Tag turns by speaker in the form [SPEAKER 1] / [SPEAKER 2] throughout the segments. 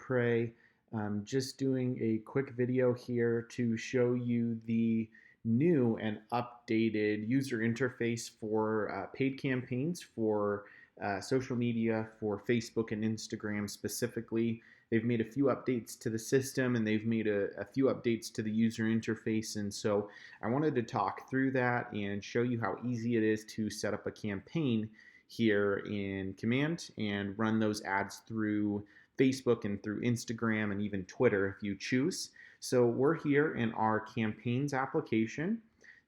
[SPEAKER 1] pray. Just doing a quick video here to show you the new and updated user interface for paid campaigns for social media for Facebook and Instagram specifically. They've made a few updates to the system and they've made a few updates to the user interface. And so I wanted to talk through that and show you how easy it is to set up a campaign here in Command and run those ads through Facebook and through Instagram and even Twitter if you choose. So we're here in our campaigns application.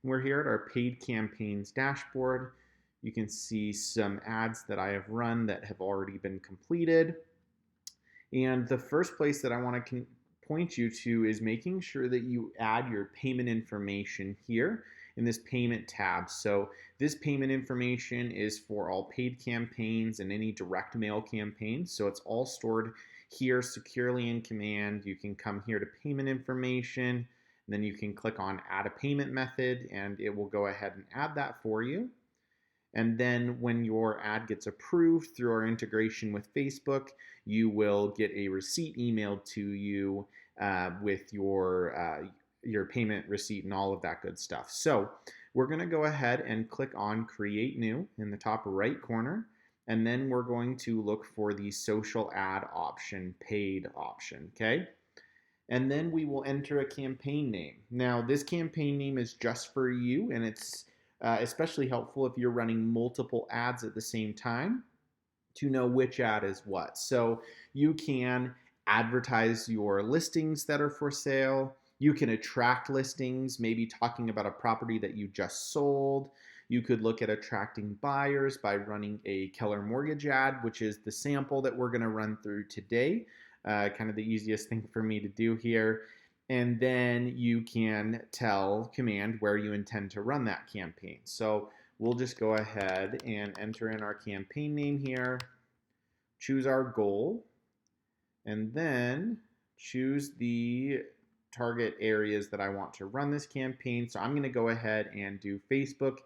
[SPEAKER 1] We're here at our paid campaigns dashboard. You can see some ads that I have run that have already been completed. And the first place that I want to point you to is making sure that you add your payment information here in this payment tab. So this payment information is for all paid campaigns and any direct mail campaigns. So it's all stored here securely in Command. You can come here to payment information, and then you can click on add a payment method and it will go ahead and add that for you. And then when your ad gets approved through our integration with Facebook, you will get a receipt emailed to you with your payment receipt and all of that good stuff. So we're going to go ahead and click on Create New in the top right corner. And then we're going to look for the social ad option, paid option, okay? And then we will enter a campaign name. Now, this campaign name is just for you, and it's especially helpful if you're running multiple ads at the same time to know which ad is what. So you can advertise your listings that are for sale. You can attract listings, maybe talking about a property that you just sold. You could look at attracting buyers by running a Keller mortgage ad, which is the sample that we're going to run through today. Kind of the easiest thing for me to do here. And then you can tell Command where you intend to run that campaign. So we'll just go ahead and enter in our campaign name here, choose our goal, and then choose the target areas that I want to run this campaign. So I'm going to go ahead and do Facebook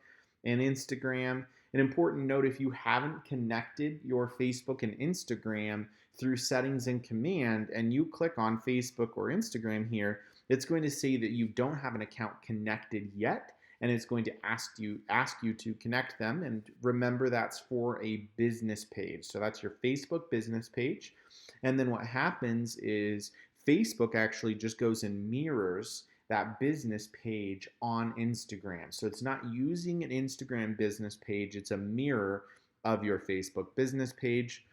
[SPEAKER 1] and Instagram. An important note, if you haven't connected your Facebook and Instagram through settings and Command and you click on Facebook or Instagram here, it's going to say that you don't have an account connected yet, and it's going to ask you to connect them. And remember, that's for a business page. So that's your Facebook business page. And then what happens is Facebook actually just goes and mirrors that business page on Instagram. So it's not using an Instagram business page, it's a mirror of your Facebook business page.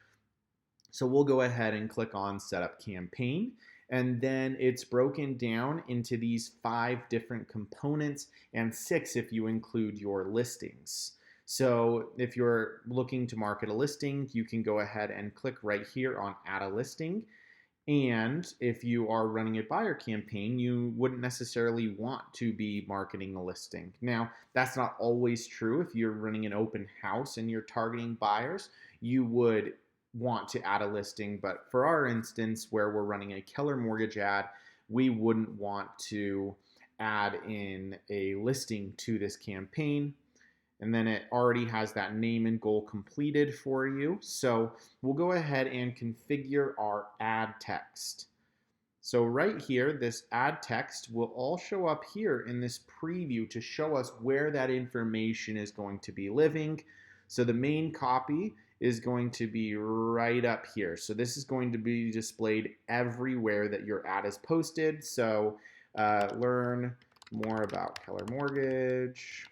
[SPEAKER 1] So we'll go ahead and click on Setup Campaign. And then it's broken down into these 5 different components and 6 if you include your listings. So if you're looking to market a listing, you can go ahead and click right here on Add a Listing. And if you are running a buyer campaign, you wouldn't necessarily want to be marketing a listing. Now, that's not always true. If you're running an open house and you're targeting buyers, you would want to add a listing. But for our instance, where we're running a Keller mortgage ad, we wouldn't want to add in a listing to this campaign. And then it already has that name and goal completed for you. So we'll go ahead and configure our ad text. So right here, this ad text will all show up here in this preview to show us where that information is going to be living. So the main copy is going to be right up here. So this is going to be displayed everywhere that your ad is posted. So learn more about Keller Mortgage.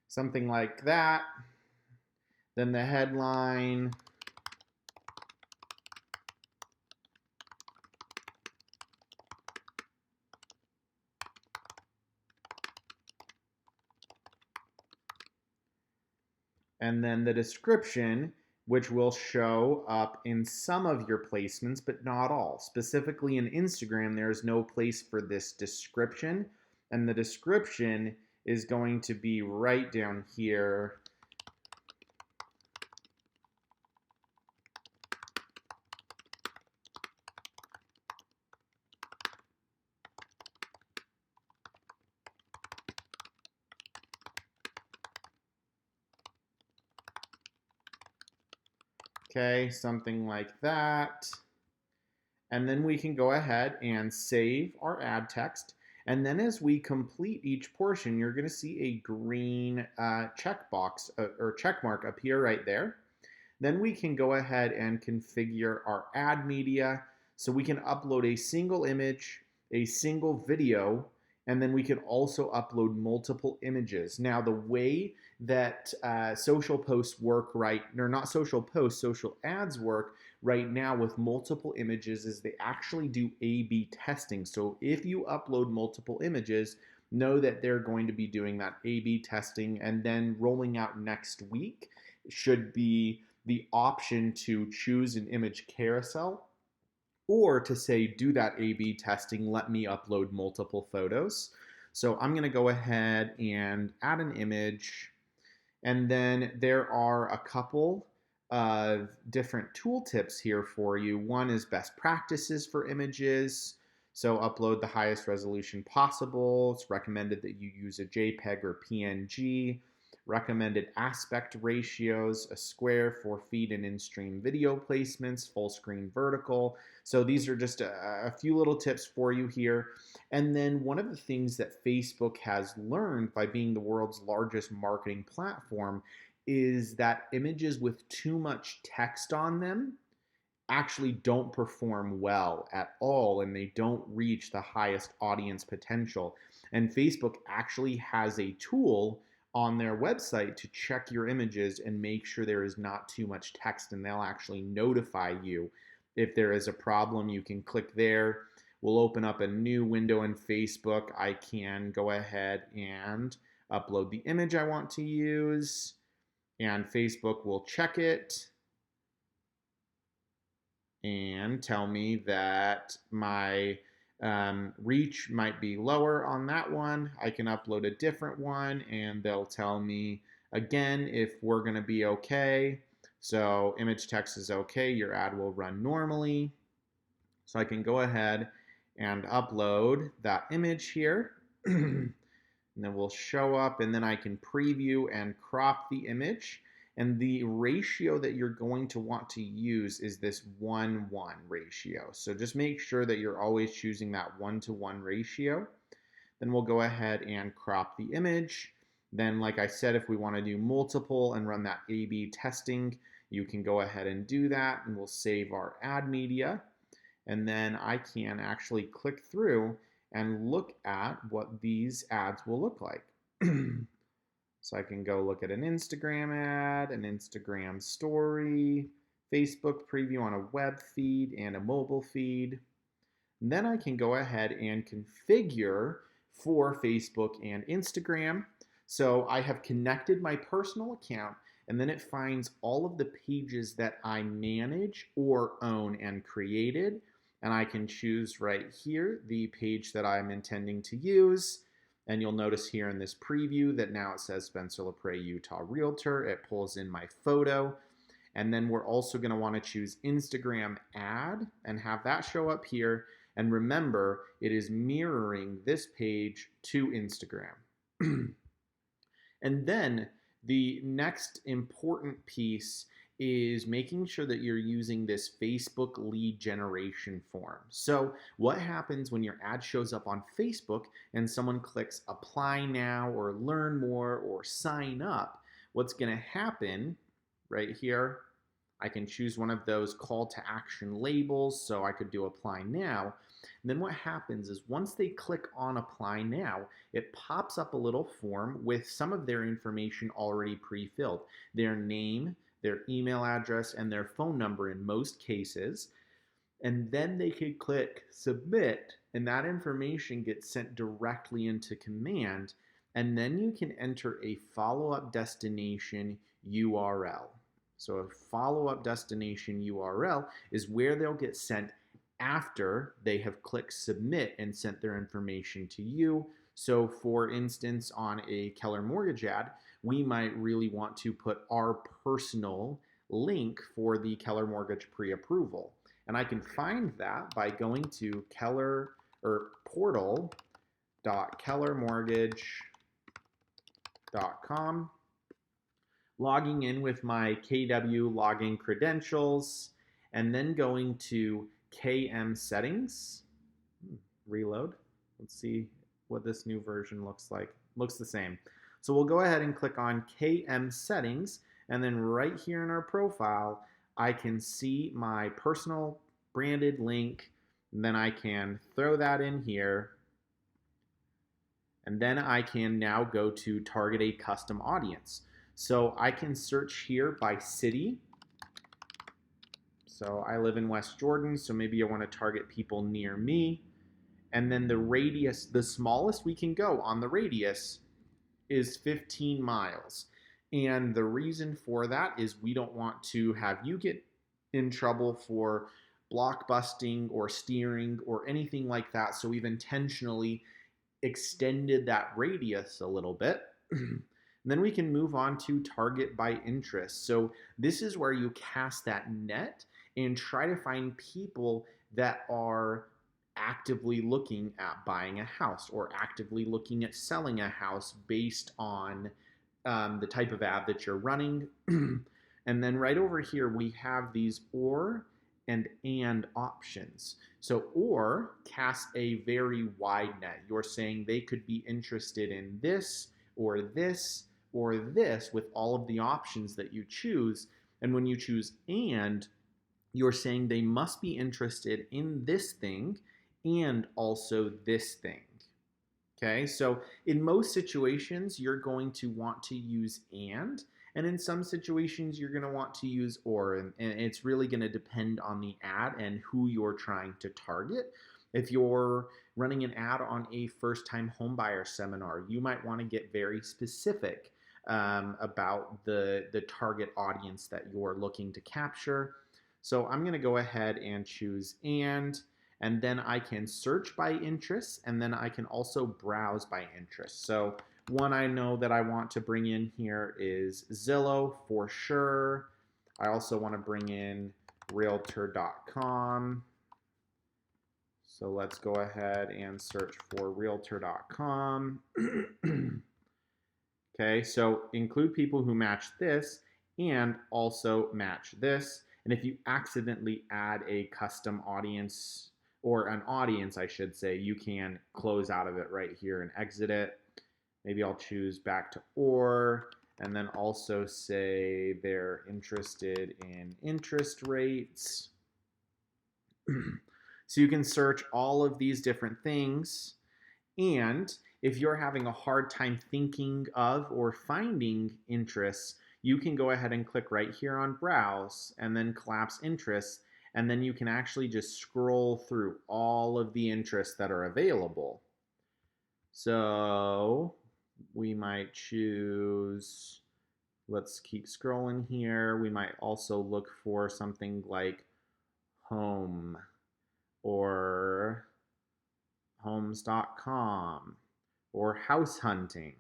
[SPEAKER 1] Something like that. Then the headline. And then the description, which will show up in some of your placements, but not all. Specifically in Instagram, there is no place for this description. And the description is going to be right down here. Okay, something like that. And then we can go ahead and save our ad text. And then as we complete each portion, you're going to see a green checkbox or check mark appear right there. Then we can go ahead and configure our ad media. So we can upload a single image, a single video, and then we can also upload multiple images. Now, the way that social posts work or not social posts, social ads work right now with multiple images is they actually do A/B testing. So if you upload multiple images, know that they're going to be doing that A/B testing, and then rolling out next week should be the option to choose an image carousel or to say, do that A/B testing, let me upload multiple photos. So I'm going to go ahead and add an image. And then there are a couple of different tooltips here for you. One is best practices for images. So upload the highest resolution possible. It's recommended that you use a JPEG or PNG. Recommended aspect ratios, a square for feed and in-stream video placements, full screen vertical. So these are just a few little tips for you here. And then one of the things that Facebook has learned by being the world's largest marketing platform is that images with too much text on them actually don't perform well at all, and they don't reach the highest audience potential. And Facebook actually has a tool on their website to check your images and make sure there is not too much text, and they'll actually notify you if there is a problem. You can click there. We'll open up a new window in Facebook. I can go ahead and upload the image I want to use, and Facebook will check it and tell me that my reach might be lower on that one. I can upload a different one and they'll tell me again if we're going to be okay. So image text is okay, your ad will run normally. So I can go ahead and upload that image here. And then we'll show up, and then I can preview and crop the image. And the ratio that you're going to want to use is this 1:1 ratio. So just make sure that you're always choosing that 1:1 ratio. Then we'll go ahead and crop the image. Then, like I said, if we want to do multiple and run that A/B testing, you can go ahead and do that, and we'll save our ad media. And then I can actually click through and look at what these ads will look like. So I can go look at an Instagram ad, an Instagram story, Facebook preview on a web feed, and a mobile feed. And then I can go ahead and configure for Facebook and Instagram. So I have connected my personal account, and then it finds all of the pages that I manage or own and created. And I can choose right here the page that I'm intending to use. And you'll notice here in this preview that now it says Spencer LaPrey, Utah Realtor. It pulls in my photo. And then we're also going to want to choose Instagram ad and have that show up here. And remember, it is mirroring this page to Instagram. And then the next important piece is making sure that you're using this Facebook lead generation form. So what happens when your ad shows up on Facebook and someone clicks apply now or learn more or sign up? What's going to happen right here, I can choose one of those call to action labels, so I could do apply now. And then what happens is once they click on apply now, it pops up a little form with some of their information already pre-filled. Their name, their email address, and their phone number in most cases. And then they could click submit, and that information gets sent directly into command. And then you can enter a follow-up destination URL. So a follow-up destination URL is where they'll get sent after they have clicked submit and sent their information to you. So for instance, on a Keller mortgage ad, we might really want to put our personal link for the Keller mortgage pre-approval. And I can find that by going to Keller or portal.kellermortgage.com. logging in with my KW login credentials, and then going to KM settings. Reload. Let's see what this new version looks like. Looks the same. So we'll go ahead and click on KM settings, and then right here in our profile, I can see my personal branded link. And then I can throw that in here. And then I can now go to target a custom audience. So I can search here by city. So I live in West Jordan, so maybe I want to target people near me. And then the radius, the smallest we can go on the radius is 15 miles. And the reason for that is we don't want to have you get in trouble for blockbusting or steering or anything like that. So we've intentionally extended that radius a little bit. Then we can move on to target by interest. So this is where you cast that net and try to find people that are actively looking at buying a house or actively looking at selling a house based on the type of ad that you're running. And then right over here, we have these or and options. So or cast a very wide net. You're saying they could be interested in this or this or this with all of the options that you choose. And when you choose and, you're saying they must be interested in this thing and also this thing. Okay, so in most situations, you're going to want to use and in some situations, you're going to want to use or, and it's really going to depend on the ad and who you're trying to target. If you're running an ad on a first-time homebuyer seminar, you might want to get very specific about the target audience that you're looking to capture. So I'm going to go ahead and choose and then I can search by interest, and then I can also browse by interest. So one I know that I want to bring in here is Zillow for sure. I also want to bring in realtor.com. So let's go ahead and search for realtor.com. Okay, so include people who match this and also match this. And if you accidentally add a custom audience, or an audience, I should say, you can close out of it right here and exit it. Maybe I'll choose back to or, and then also say they're interested in interest rates. So you can search all of these different things. And if you're having a hard time thinking of or finding interests, you can go ahead and click right here on browse and then collapse interests. And then you can actually just scroll through all of the interests that are available. So we might choose, let's keep scrolling here. We might also look for something like home or homes.com or house hunting.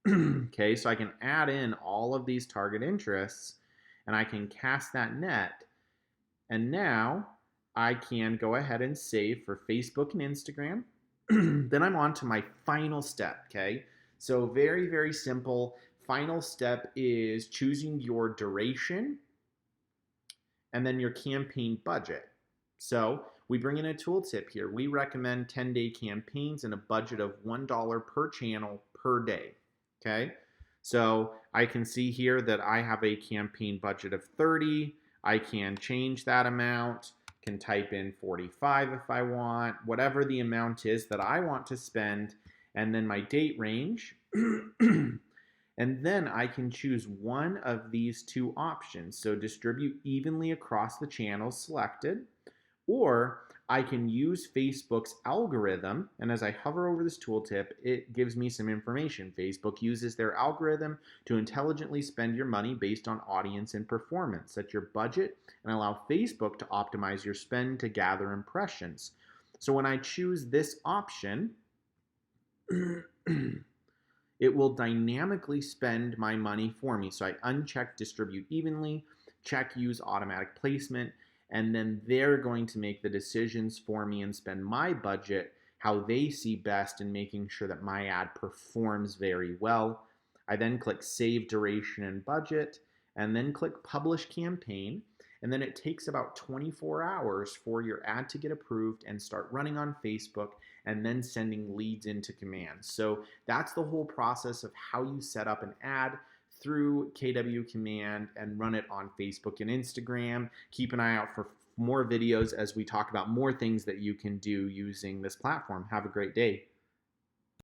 [SPEAKER 1] Okay, so I can add in all of these target interests and I can cast that net. And now I can go ahead and save for Facebook and Instagram. Then I'm on to my final step, okay? So very, very simple. Final step is choosing your duration and then your campaign budget. So we bring in a tooltip here. We recommend 10-day campaigns and a budget of $1 per channel per day, okay? So I can see here that I have a campaign budget of 30. I can change that amount, can type in 45 if I want, whatever the amount is that I want to spend, and then my date range. And then I can choose one of these two options. So distribute evenly across the channels selected, or I can use Facebook's algorithm, and as I hover over this tooltip, it gives me some information. Facebook uses their algorithm to intelligently spend your money based on audience and performance. Set your budget and allow Facebook to optimize your spend to gather impressions. So when I choose this option, it will dynamically spend my money for me. So I uncheck distribute evenly, check use automatic placement, and then they're going to make the decisions for me and spend my budget how they see best in making sure that my ad performs very well. I then click Save Duration and Budget, and then click Publish Campaign. And then it takes about 24 hours for your ad to get approved and start running on Facebook and then sending leads into commands. So that's the whole process of how you set up an ad through KW Command and run it on Facebook and Instagram. Keep an eye out for more videos as we talk about more things that you can do using this platform. Have a great day.